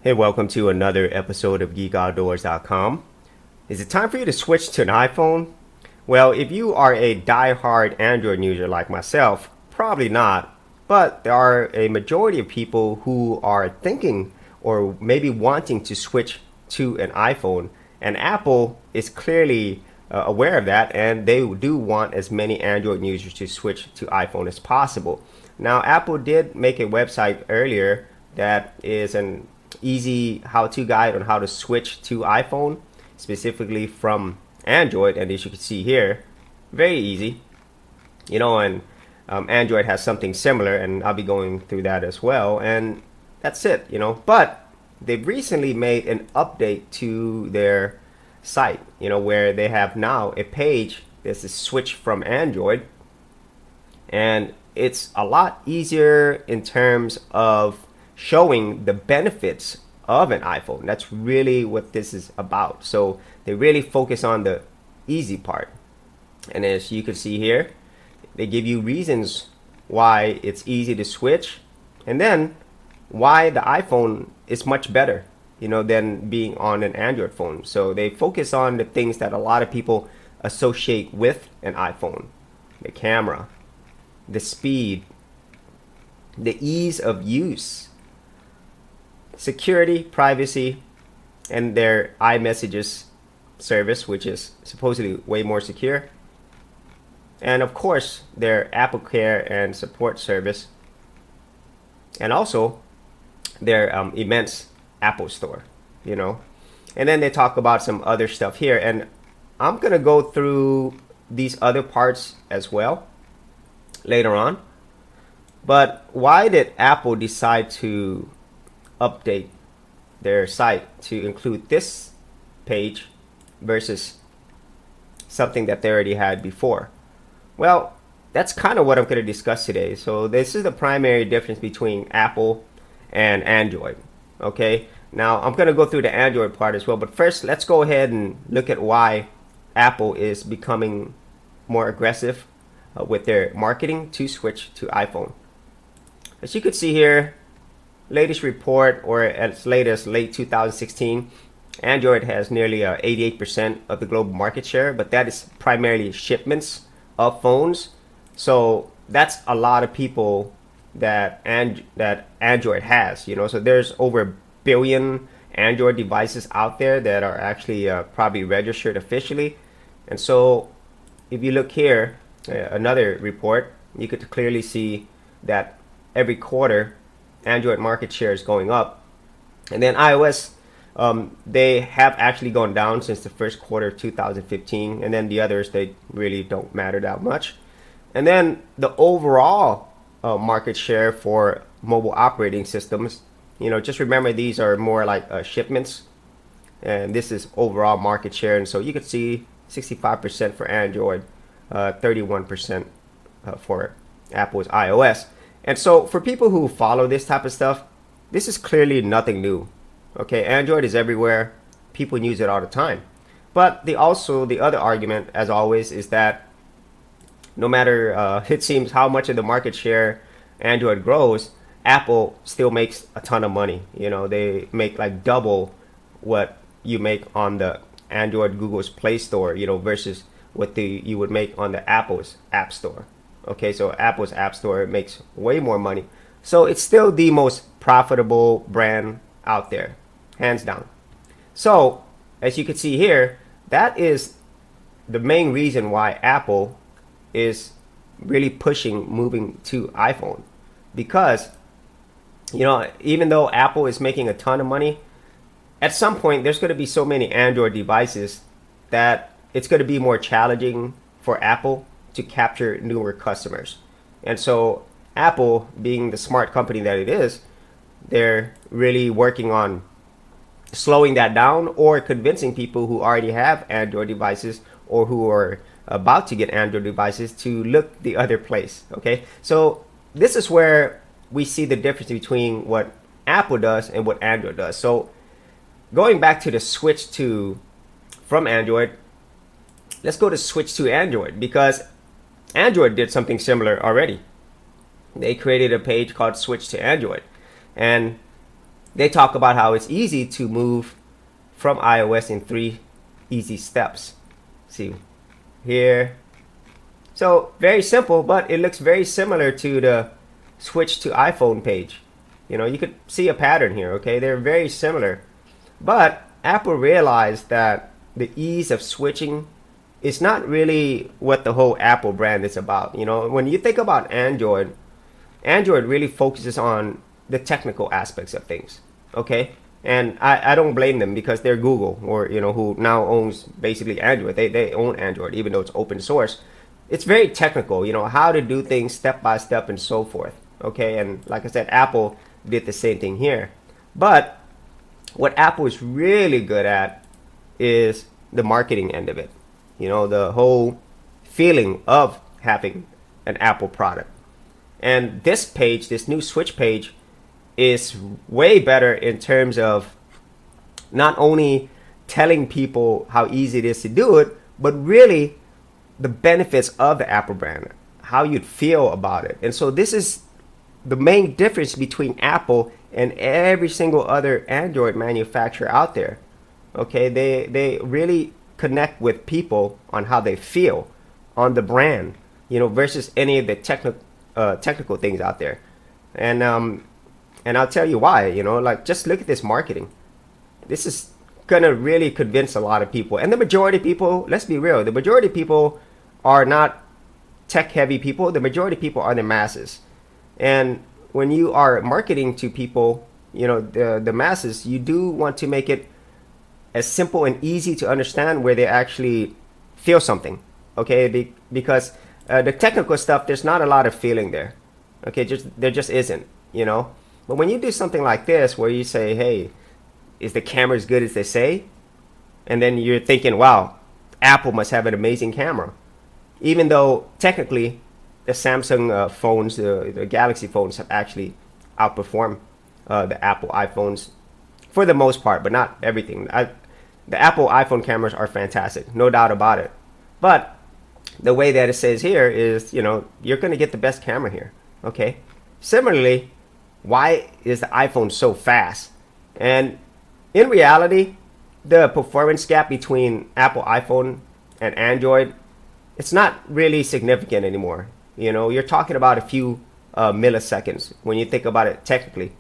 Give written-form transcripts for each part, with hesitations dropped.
Hey, welcome to another episode of GeekOutdoors.com. Is it time for you to switch to an iPhone? Well, if you are a die-hard Android user like myself, probably not. But there are a majority of people who are thinking or maybe wanting to switch to an iPhone. And Apple is clearly aware of that, and they do want as many Android users to switch to iPhone as possible. Now, Apple did make a website earlier that is an easy how-to guide on how to switch to iPhone, specifically from Android. And as you can see here, very easy, and Android has something similar, and I'll be going through that as well. And that's it, but they've recently made an update to their site, where they have now a page that's a switch from Android, and it's a lot easier in terms of showing the benefits of an iPhone. That's really what this is about. So they really focus on the easy part. And as you can see here, they give you reasons why it's easy to switch, and then why the iPhone is much better, than being on an Android phone. So they focus on the things that a lot of people associate with an iPhone: the camera, the speed, the ease of use, security, privacy, and their iMessages service, which is supposedly way more secure. And of course, their Apple Care and support service. And also their immense Apple Store, And then they talk about some other stuff here. And I'm going to go through these other parts as well later on. But why did Apple decide to update their site to include this page versus something that they already had before? Well, that's kind of what I'm going to discuss today. So this is the primary difference between Apple and Android. Okay, now I'm going to go through the Android part as well, but first let's go ahead and look at why Apple is becoming more aggressive with their marketing to switch to iPhone. As you can see here, latest report, or as late as late 2016, Android has nearly 88% of the global market share, but that is primarily shipments of phones. So that's a lot of people that Android has, So there's over a billion Android devices out there that are actually probably registered officially. And so if you look here, another report, you could clearly see that every quarter Android market share is going up. And then iOS, they have actually gone down since the first quarter of 2015. And then the others, they really don't matter that much. And then the overall market share for mobile operating systems, just remember these are more like shipments. And this is overall market share. And so you could see 65% for Android, 31% for Apple's iOS. And so for people who follow this type of stuff, this is clearly nothing new. Okay, Android is everywhere. People use it all the time. But the other argument, as always, is that no matter it seems how much of the market share Android grows, Apple still makes a ton of money. They make like double what you make on the Android Google's Play Store, versus what you would make on the Apple's App Store. Okay, so Apple's App Store makes way more money. So it's still the most profitable brand out there, hands down. So as you can see here, that is the main reason why Apple is really pushing moving to iPhone. Because, even though Apple is making a ton of money, at some point there's going to be so many Android devices that it's going to be more challenging for Apple to capture newer customers. And so Apple, being the smart company that it is, they're really working on slowing that down or convincing people who already have Android devices or who are about to get Android devices to look the other place. Okay, so this is where we see the difference between what Apple does and what Android does. So going back to the switch from Android, let's go to switch to Android, because Android did something similar already. They created a page called Switch to Android. And they talk about how it's easy to move from iOS in 3 easy steps. See here. So very simple, but it looks very similar to the switch to iPhone page. You could see a pattern here, okay? They're very similar. But Apple realized that the ease of switching is not really what the whole Apple brand is about. When you think about Android really focuses on the technical aspects of things, okay? And I don't blame them because they're Google, or who now owns basically Android. They own Android, even though it's open source. It's very technical, how to do things step by step and so forth, okay? And like I said, Apple did the same thing here. But what Apple is really good at is the marketing end of it. The whole feeling of having an Apple product. And this page, this new switch page, is way better in terms of not only telling people how easy it is to do it, but really the benefits of the Apple brand, how you'd feel about it. And so this is the main difference between Apple and every single other Android manufacturer out there. Okay, they really connect with people on how they feel on the brand, versus any of the technical things out there. And I'll tell you why. Like, just look at this marketing. This is gonna really convince a lot of people. And the majority of people, let's be real, the majority of people are not tech heavy people. The majority of people are the masses. And when you are marketing to people, the masses, you do want to make it as simple and easy to understand where they actually feel something, okay? Because the technical stuff, there's not a lot of feeling there, okay? There just isn't, But when you do something like this, where you say, hey, is the camera as good as they say? And then you're thinking, wow, Apple must have an amazing camera. Even though technically the Samsung phones, the Galaxy phones have actually outperformed the Apple iPhones for the most part, but not everything. The Apple iPhone cameras are fantastic, no doubt about it. But the way that it says here is, you're going to get the best camera here, okay? Similarly, why is the iPhone so fast? And in reality, the performance gap between Apple iPhone and Android, it's not really significant anymore. You're talking about a few milliseconds when you think about it technically.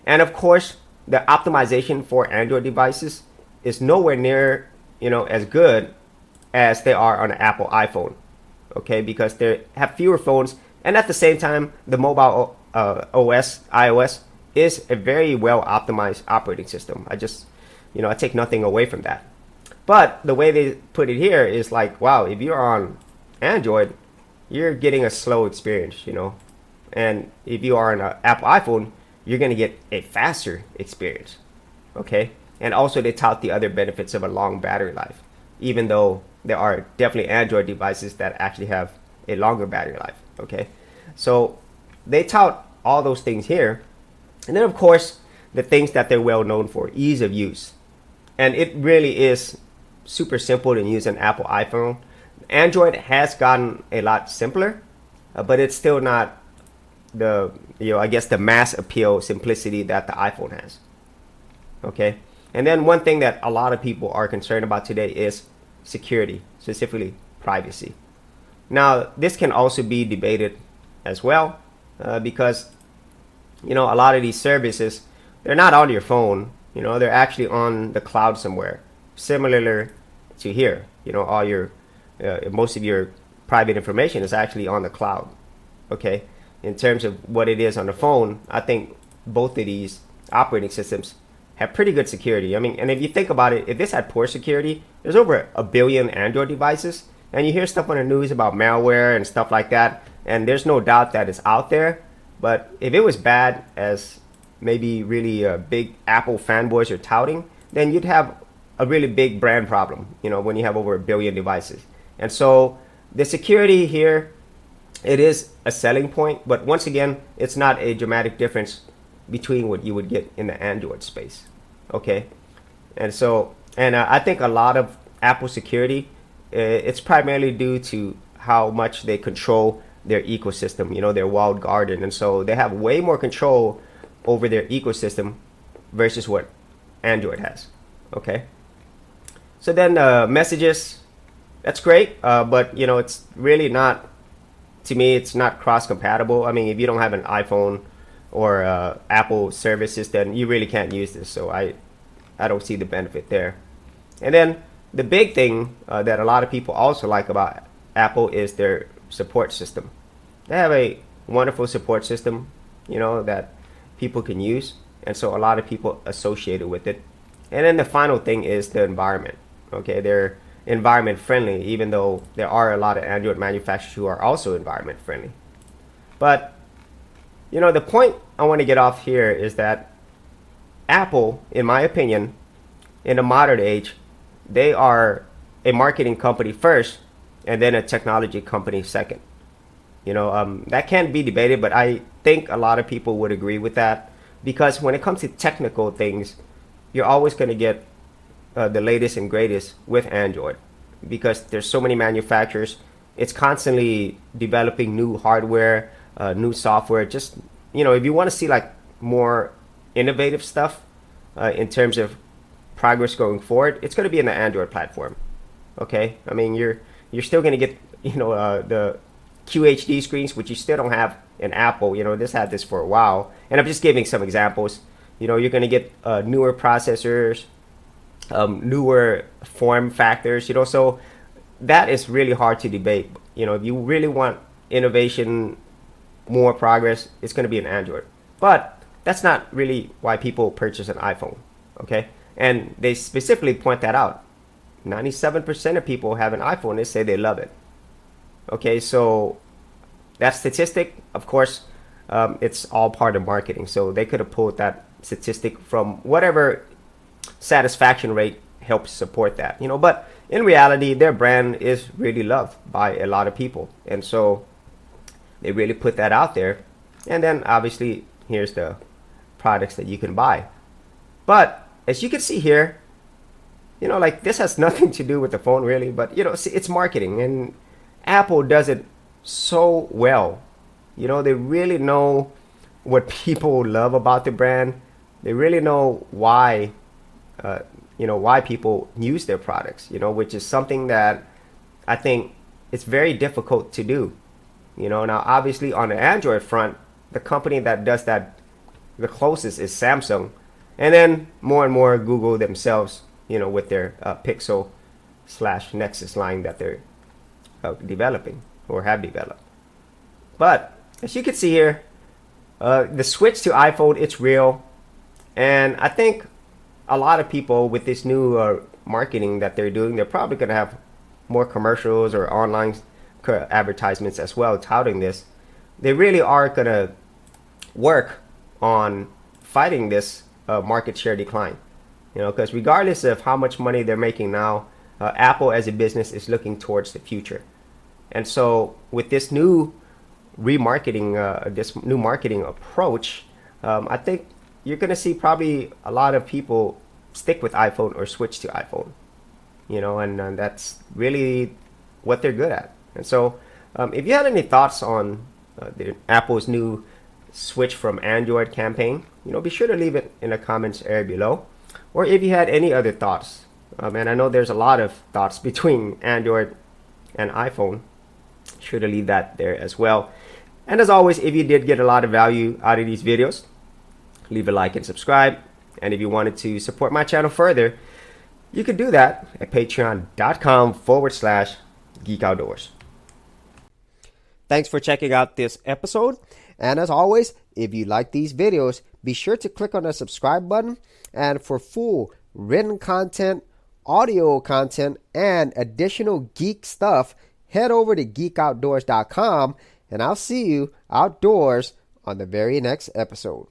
And of course, the optimization for Android devices is nowhere near, as good as they are on an Apple iPhone, okay? Because they have fewer phones, and at the same time, the mobile iOS is a very well optimized operating system. I take nothing away from that. But the way they put it here is like, wow, if you're on Android, you're getting a slow experience, and if you are on an Apple iPhone, you're going to get a faster experience, okay? And also they tout the other benefits of a long battery life, even though there are definitely Android devices that actually have a longer battery life, okay? So they tout all those things here. And then of course, the things that they're well known for, ease of use. And it really is super simple to use an Apple iPhone. Android has gotten a lot simpler, but it's still not the, I guess the mass appeal simplicity that the iPhone has, okay? And then one thing that a lot of people are concerned about today is security, specifically privacy. Now, this can also be debated as well, because, a lot of these services, they're not on your phone, they're actually on the cloud somewhere, similar to here. All your, most of your private information is actually on the cloud, okay? In terms of what it is on the phone, I think both of these operating systems have pretty good security. I mean, and if you think about it, if this had poor security, there's over a billion Android devices, and you hear stuff on the news about malware and stuff like that, and there's no doubt that it's out there. But if it was bad, as maybe really big Apple fanboys are touting, then you'd have a really big brand problem, when you have over a billion devices. And so the security here, it is a selling point, but once again, it's not a dramatic difference between what you would get in the Android space, okay? And so, I think a lot of Apple security, it's primarily due to how much they control their ecosystem, their walled garden. And so they have way more control over their ecosystem versus what Android has. Okay. So then messages, that's great, but it's really not. To me, it's not cross compatible. I mean, if you don't have an iPhone or Apple services, then you really can't use this. So I don't see the benefit there. And then the big thing that a lot of people also like about Apple is their support system. They have a wonderful support system, that people can use, and so a lot of people associated with it. And then the final thing is the environment. Okay, they're environment friendly, even though there are a lot of Android manufacturers who are also environment friendly. But the point I want to get off here is that Apple, in my opinion, in the modern age, they are a marketing company first and then a technology company second. That can be debated, but I think a lot of people would agree with that, because when it comes to technical things, you're always going to get the latest and greatest with Android, because there's so many manufacturers. It's constantly developing new hardware, new software. Just if you want to see like more innovative stuff in terms of progress going forward, it's going to be in the Android platform. Okay, I mean you're still going to get the QHD screens, which you still don't have in Apple. This had this for a while, and I'm just giving some examples. You're going to get newer processors, newer form factors. So that is really hard to debate. If you really want innovation, more progress, it's going to be an Android. But that's not really why people purchase an iPhone. Okay, and they specifically point that out. 97% of people have an iPhone. They say they love it. Okay, so that statistic, of course, it's all part of marketing. So they could have pulled that statistic from whatever satisfaction rate helps support that. But in reality, their brand is really loved by a lot of people, and so they really put that out there. And then obviously, here's the products that you can buy. But as you can see here, like this has nothing to do with the phone really, but it's marketing, and Apple does it so well. They really know what people love about the brand. They really know why why people use their products, which is something that I think it's very difficult to do. Now obviously on the Android front, the company that does that the closest is Samsung, and then more and more Google themselves, with their Pixel/Nexus line that they're developing or have developed. But as you can see here, the switch to iPhone, it's real, and I think a lot of people with this new marketing that they're doing, they're probably going to have more commercials or online advertisements as well touting this. They really are going to work on fighting this market share decline. Because regardless of how much money they're making now, Apple as a business is looking towards the future. And so with this new remarketing, this new marketing approach, I think you're going to see probably a lot of people stick with iPhone or switch to iPhone, and that's really what they're good at. And so if you had any thoughts on Apple's new switch from Android campaign, be sure to leave it in the comments area below. Or if you had any other thoughts, and I know there's a lot of thoughts between Android and iPhone, sure to leave that there as well. And as always, if you did get a lot of value out of these videos, leave a like and subscribe. And if you wanted to support my channel further, you can do that at patreon.com/Geek Outdoors. Thanks for checking out this episode. And as always, if you like these videos, be sure to click on the subscribe button. And for full written content, audio content, and additional geek stuff, head over to geekoutdoors.com, and I'll see you outdoors on the very next episode.